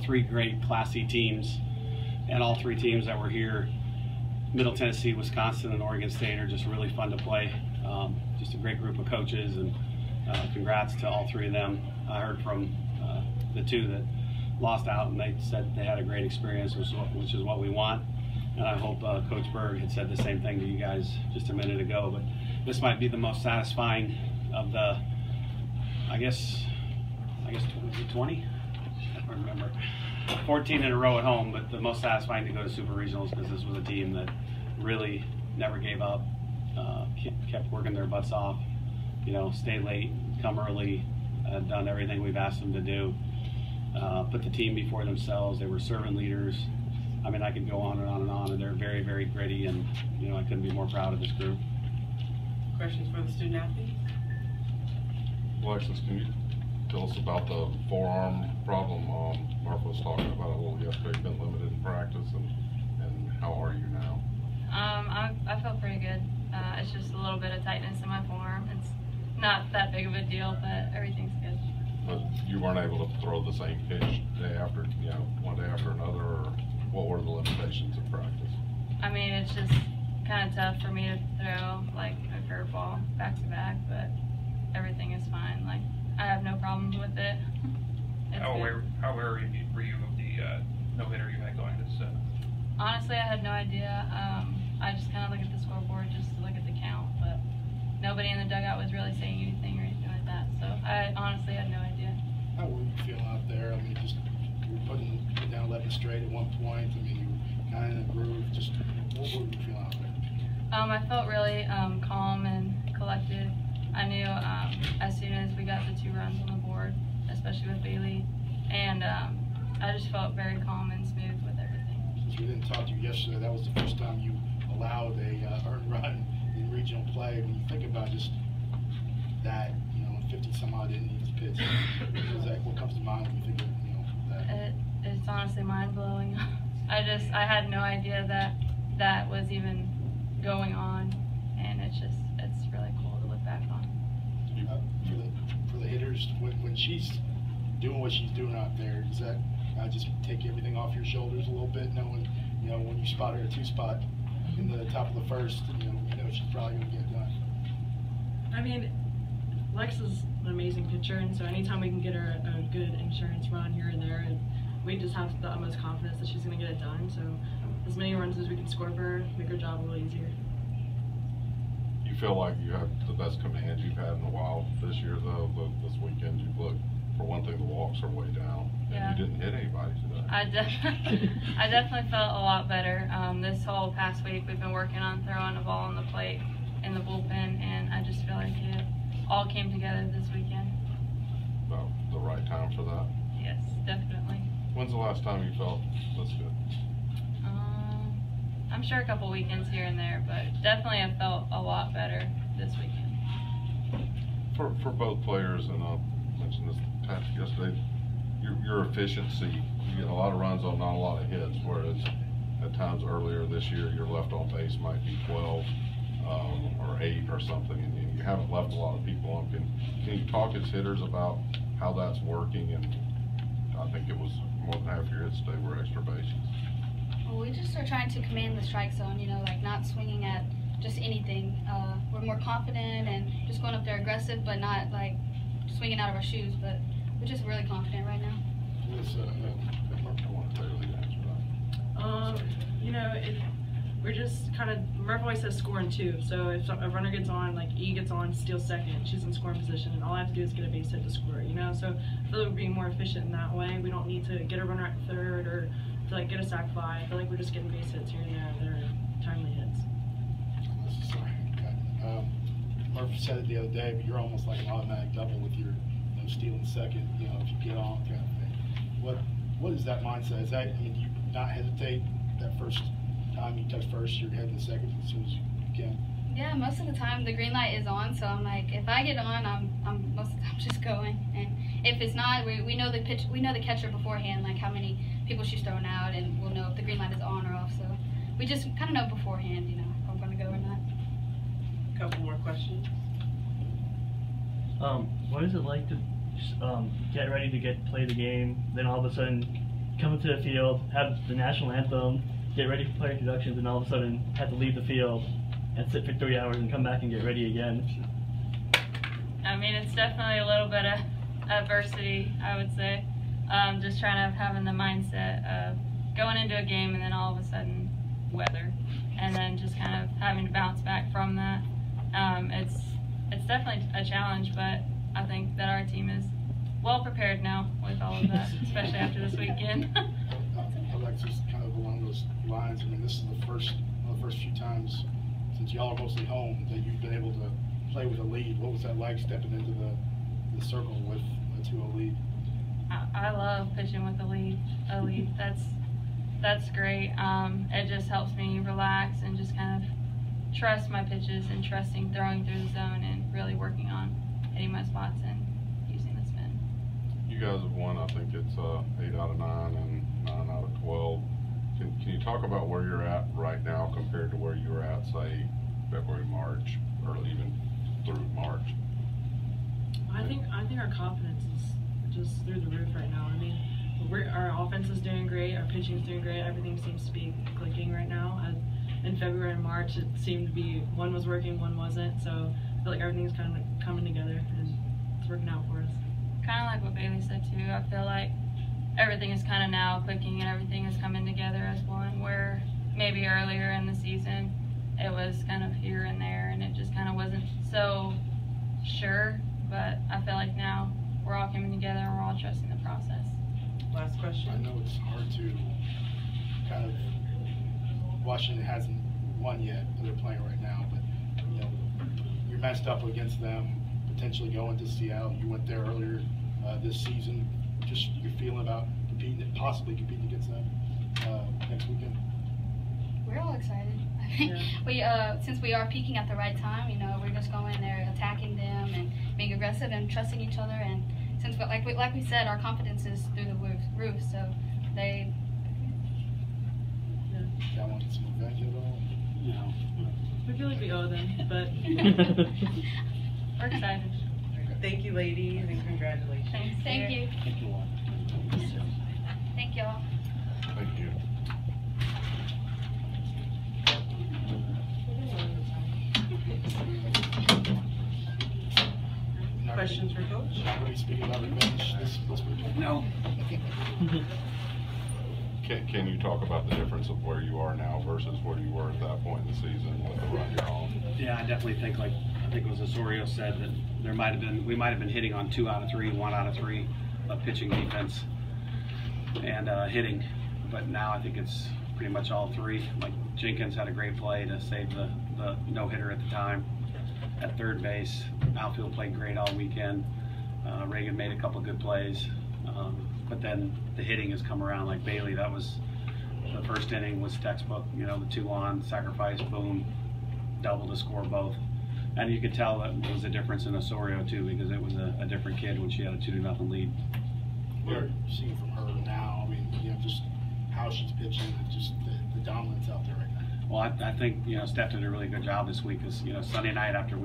three great Class C teams, and all three teams that were here, Middle Tennessee, Wisconsin, and Oregon State, are just really fun to play. Just a great group of coaches, and congrats to all three of them. I heard from the two that lost out, and they said they had a great experience, which is what we want. And I hope Coach Berg had said the same thing to you guys just a minute ago. But this might be the most satisfying of the, I guess 20? I don't remember. 14 in a row at home, but the most satisfying to go to Super Regionals, because this was a team that really never gave up, kept working their butts off, stay late, come early, done everything we've asked them to do, put the team before themselves. They were servant leaders. I mean, I could go on and on and on, and they're very, very gritty, and I couldn't be more proud of this group. Questions for the student athletes? Alexis, can you tell us about the forearm problem? Mark was talking about it a little yesterday. Been limited in practice, and how are you now? I feel pretty good. It's just a little bit of tightness in my forearm. It's not that big of a deal, but everything's good. But you weren't able to throw the same pitch day after, one day after another, or what were the limitations of practice? I mean, it's just kind of tough for me to throw like a curveball back to back, but everything is fine. Like, I have no problem with it. How aware were you of the no-hitter you had going this? Honestly, I had no idea. I just kind of look at the scoreboard just to look at the count, but nobody in the dugout was really saying anything or anything like that. So I honestly had no idea. How were you feeling out there? I mean, just you were putting it down 11 straight at one point. I mean, you were kind of in a groove. Just what were you feeling out there? I felt really calm and collected. I knew as soon as we got the 2 runs on the board, especially with Bailey, and I just felt very calm and smooth with everything. Since we didn't talk to you yesterday, that was the first time you allowed a earned run in regional play. When you think about just that, 50 some odd innings pitch, what comes to mind when you think of that? It's honestly mind blowing. I had no idea that was even going on, and it's really cool to look back on. For the hitters, when she's doing what she's doing out there, does that just take everything off your shoulders a little bit, knowing when you spot her a 2-spot in the top of the first, you know she's probably going to get it done? I mean, Lex is an amazing pitcher, and so anytime we can get her a good insurance run here and there, we just have the utmost confidence that she's going to get it done. So as many runs as we can score for her, make her job a little easier. You feel like you have the best command you've had in a while this year, though. This weekend, you've looked, for one thing, the walks are way down, and yeah. You didn't hit anybody today. I definitely felt a lot better. This whole past week, we've been working on throwing the ball on the plate in the bullpen, and I just feel like it all came together this weekend. About the right time for that? Yes, definitely. When's the last time you felt this good? I'm sure a couple weekends here and there, but definitely I felt a lot better this weekend. For both players, and I mentioned this yesterday, your efficiency, you get a lot of runs on not a lot of hits, whereas at times earlier this year your left on base might be 12 or 8 or something, and you haven't left a lot of people on. Can you talk as hitters about how that's working? And I think it was more than half your hits today were extra bases. Well, we just are trying to command the strike zone, like not swinging at just anything. We're more confident and just going up there aggressive, but not like swinging out of our shoes. But we're just really confident right now. I want to tell you the answer to that. We're just kind of, Murph always says scoring 2. So if a runner gets on, like E gets on, steals second, she's in scoring position, and all I have to do is get a base hit to score, So I feel like we're being more efficient in that way. We don't need to get a runner at third or to get a sac fly. I feel like we're just getting base hits here and there. They're timely hits. Murphy said it the other day, but you're almost like an automatic double with your stealing second, if you get on kind of thing. What is that mindset? Is that, you not hesitate that first time you touch first, you're heading to second as soon as you can? Yeah, most of the time the green light is on, so I'm like, if I get on, I'm most of the time just going. And if it's not, we know the pitch, we know the catcher beforehand, like how many people she's throwing out, and we'll know if the green light is on or off. So we just kind of know beforehand, if I'm going to go or not. A couple more questions. What is it like to get ready to play the game, then all of a sudden come into the field, have the national anthem, get ready for player introductions, and all of a sudden have to leave the field and sit for 3 hours and come back and get ready again? I mean, it's definitely a little bit of adversity, I would say. Just trying to having the mindset of going into a game and then all of a sudden weather, and then just kind of having to bounce back from that. It's definitely a challenge, but I think that our team is well prepared now with all of that, especially after this weekend. Alexis, kind of along those lines, I mean, this is one of the first few times since y'all are mostly home that you've been able to play with a lead. What was that like stepping into the circle with a 2-0 lead? I love pitching with a lead. That's great. It just helps me relax and just kind of trust my pitches and trusting throwing through the zone and really working on hitting my spots and using the spin. You guys have won, I think it's 8 out of 9 and 9 out of 12. Can you talk about where you're at right now compared to where you were at, say, February, March, or even through March? I think our confidence is just through the roof right now. I mean, our offense is doing great, our pitching is doing great, everything seems to be clicking right now. In February and March, it seemed to be one was working, one wasn't, so I feel like everything's kind of coming together and it's working out for us. Kind of like what Bailey said too, I feel like everything is kind of now clicking and everything is coming together as one, where maybe earlier in the season it was kind of here and there and it just kind of wasn't so sure, but I feel like now we're all coming together and we're all trusting the process. Last question. I know it's hard to kind of, Washington hasn't won yet, they're playing right now, but you know, you're matched up against them, potentially going to Seattle. You went there earlier this season. Just your feeling about possibly competing against them next weekend? We're all excited. Yeah. Since we are peaking at the right time, you know, we're just going there, attacking them and being aggressive and trusting each other. And since, like we said, our confidence is through the roof, so they. Y'all want some revenge at all? No. We feel like we owe them, but We're excited. Thank you, ladies, and congratulations. Thank you. Thank you all. Thank y'all. Thank you. Questions for Coach? Not really speaking about revenge this weekend? No. Can you talk about the difference of where you are now versus where you were at that point in the season with the run you're on? Yeah, I definitely think, like I think it was Osorio said, that we might have been hitting on 2 out of 3, 1 out of 3 of pitching defense and hitting, but now I think it's pretty much all 3. Like Jenkins had a great play to save the no-hitter at the time at third base. Outfield played great all weekend. Reagan made a couple good plays, but then the hitting has come around. Like Bailey, that was the first inning was textbook. You know, the 2-on sacrifice, boom, double to score both. And you could tell that there was a difference in Osorio too, because it was a different kid when she had a 2-0 lead. We're seeing from her now, I mean, you know, just how she's pitching, just the dominance out there right now. Well, I think, you know, Steph did a really good job this week, because, you know, Sunday night after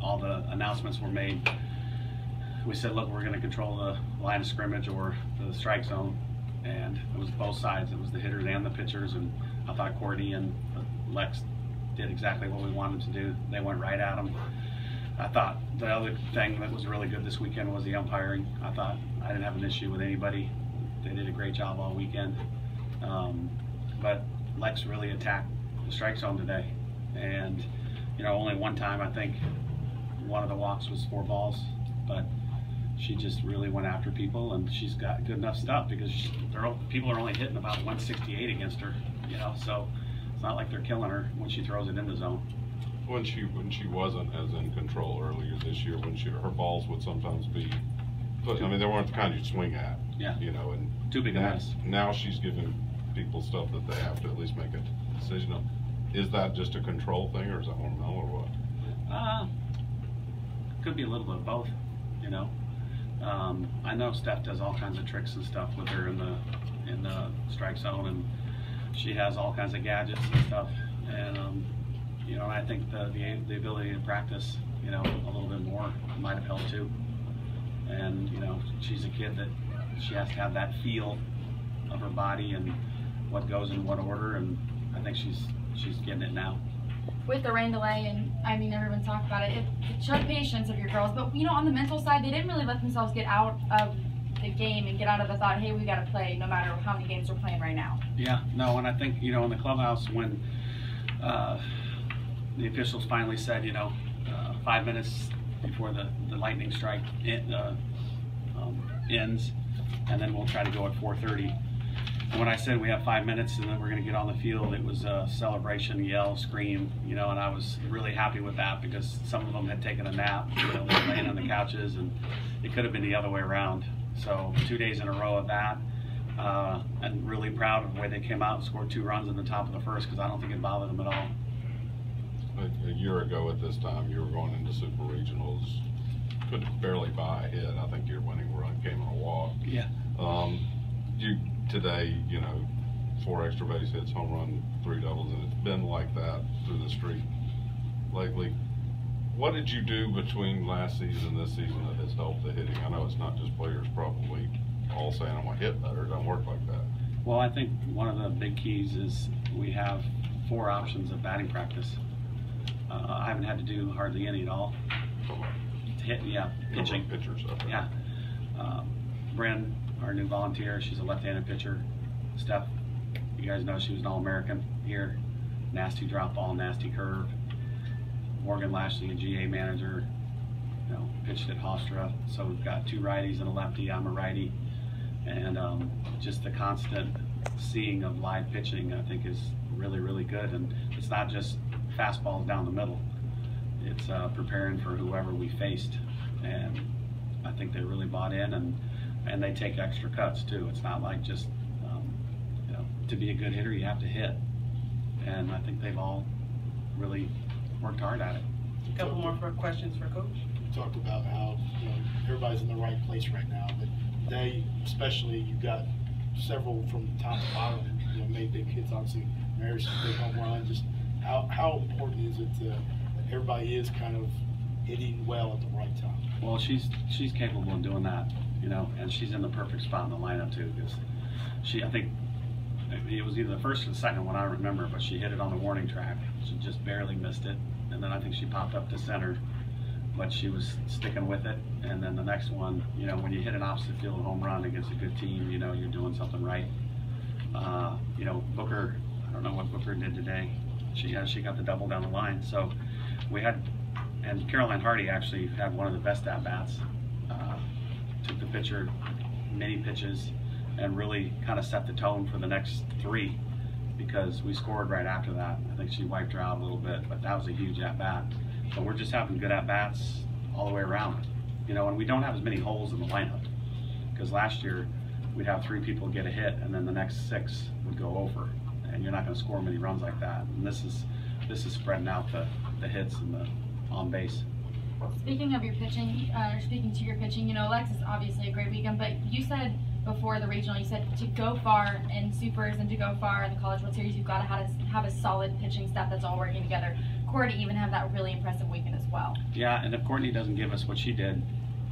all the announcements were made, we said, look, we're going to control the line of scrimmage or the strike zone, and it was both sides. It was the hitters and the pitchers, and I thought Courtney and Lex did exactly what we wanted to do. They went right at them. I thought the other thing that was really good this weekend was the umpiring. I thought I didn't have an issue with anybody. They did a great job all weekend. But Lex really attacked the strike zone today. And, you know, only one time I think one of the walks was 4 balls, but she just really went after people, and she's got good enough stuff because people are only hitting about 168 against her, you know, so it's not like they're killing her when she throws it in the zone. When she wasn't as in control earlier this year, her balls would sometimes be, I mean, they weren't the kind you swing at. Yeah. You know, and too big a mess. Now she's giving people stuff that they have to at least make a decision on. Is that just a control thing, or is that hormonal, or what? Could be a little bit of both, you know. I know Steph does all kinds of tricks and stuff with her in the strike zone, and she has all kinds of gadgets and stuff. And you know, I think the ability to practice, you know, a little bit more might have helped too. And you know, she's a kid that she has to have that feel of her body and what goes in what order, and I think she's getting it now. With the rain delay, and I mean everyone's talked about it showed patience of your girls, but you know, on the mental side, they didn't really let themselves get out of the game and get out of the thought, hey, we got to play no matter how many games we're playing right now. Yeah, no, and I think, you know, in the clubhouse when the officials finally said, you know, 5 minutes before the lightning strike ends, and then we'll try to go at 4:30. And when I said we have 5 minutes and then we're going to get on the field, it was a celebration, yell, scream, you know, and I was really happy with that because some of them had taken a nap, you know, they were laying on the couches, and it could have been the other way around. So 2 days in a row of that, and really proud of the way they came out and scored 2 runs in the top of the first because I don't think it bothered them at all. A year ago at this time, you were going into Super Regionals, could barely buy a hit. I think your winning run came on a walk. Yeah. Today, you know, 4 extra base hits, home run, 3 doubles, and it's been like that through the streak lately. What did you do between last season and this season that has helped the hitting? I know it's not just players probably all saying I'm going to hit better. It doesn't work like that. Well, I think one of the big keys is we have 4 options of batting practice. I haven't had to do hardly any at all. Pitching. Pitchers, okay. Yeah. Bryn, our new volunteer, she's a left-handed pitcher. Steph, you guys know she was an All-American here. Nasty drop ball, nasty curve. Morgan Lashley, a GA manager, you know, pitched at Hofstra. So we've got 2 righties and a lefty. I'm a righty. And just the constant seeing of live pitching, I think, is really, really good. And it's not just fastballs down the middle. It's preparing for whoever we faced. And I think they really bought in, and they take extra cuts too. It's not like just, you know, to be a good hitter, you have to hit. And I think they've all really worked hard at it. A couple more questions for Coach. You talked about how, you know, everybody's in the right place right now, but today, especially, you got several from top to bottom, you know, made big hits. Obviously, Mary's big home run. Just how important is it that everybody is kind of hitting well at the right time? Well, she's capable of doing that, you know, and she's in the perfect spot in the lineup too, because I think it was either the first or the second one, I don't remember, but she hit it on the warning track. She just barely missed it, and then I think she popped up to center, but she was sticking with it. And then the next one, you know, when you hit an opposite field home run against a good team, you know you're doing something right. You know, Booker, I don't know what Booker did today. She got the double down the line. So we had, and Caroline Hardy actually had one of the best at-bats. Took the pitcher many pitches and really kind of set the tone for the next 3 because we scored right after that. I think she wiped her out a little bit, but that was a huge at-bat. So we're just having good at-bats all the way around. You know, and we don't have as many holes in the lineup because last year we'd have 3 people get a hit and then the next 6 would go over, and you're not going to score many runs like that. And this is spreading out the hits and the on base. Speaking of your pitching, speaking to your pitching, you know, Alexis obviously a great weekend, but you said before the regional, you said to go far in supers and to go far in the College World Series, you've got to have a solid pitching staff that's all working together. Courtney even have that really impressive weekend as well. Yeah, and if Courtney doesn't give us what she did,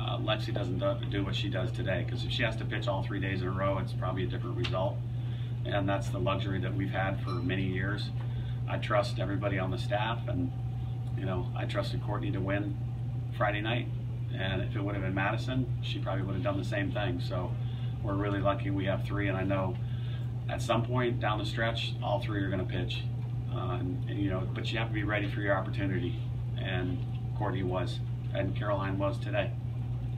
Lexi doesn't do what she does today, because if she has to pitch all 3 days in a row, it's probably a different result. And that's the luxury that we've had for many years. I trust everybody on the staff, and you know, I trusted Courtney to win Friday night, and if it would have been Madison, she probably would have done the same thing. So we're really lucky we have 3, and I know at some point down the stretch, all 3 are going to pitch. And you know, but you have to be ready for your opportunity, and Courtney was, and Caroline was today.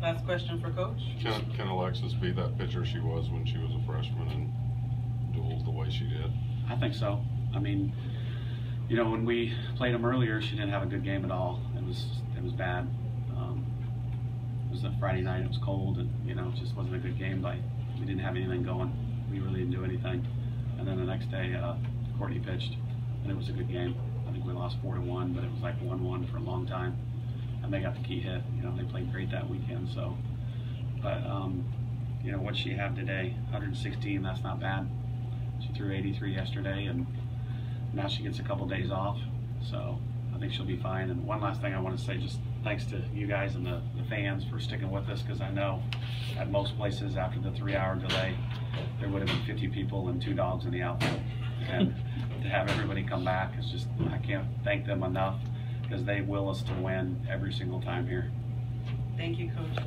Last question for Coach. Can Alexis be that pitcher she was when she was a freshman and duels the way she did? I think so. I mean, you know, when we played them earlier, she didn't have a good game at all. It was bad. It was a Friday night. It was cold, and you know, it just wasn't a good game. We didn't have anything going. We really didn't do anything. And then the next day, Courtney pitched, and it was a good game. I think we lost 4-1, but it was like 1-1 for a long time. And they got the key hit. You know, they played great that weekend. So, but you know, what she had today, 116. That's not bad. She threw 83 yesterday, and now she gets a couple days off. So I think she'll be fine. And one last thing I want to say, just thanks to you guys and the fans for sticking with us, because I know at most places after the 3-hour delay, there would have been 50 people and 2 dogs in the outfield. And to have everybody come back is just, I can't thank them enough, because they will us to win every single time here. Thank you, Coach.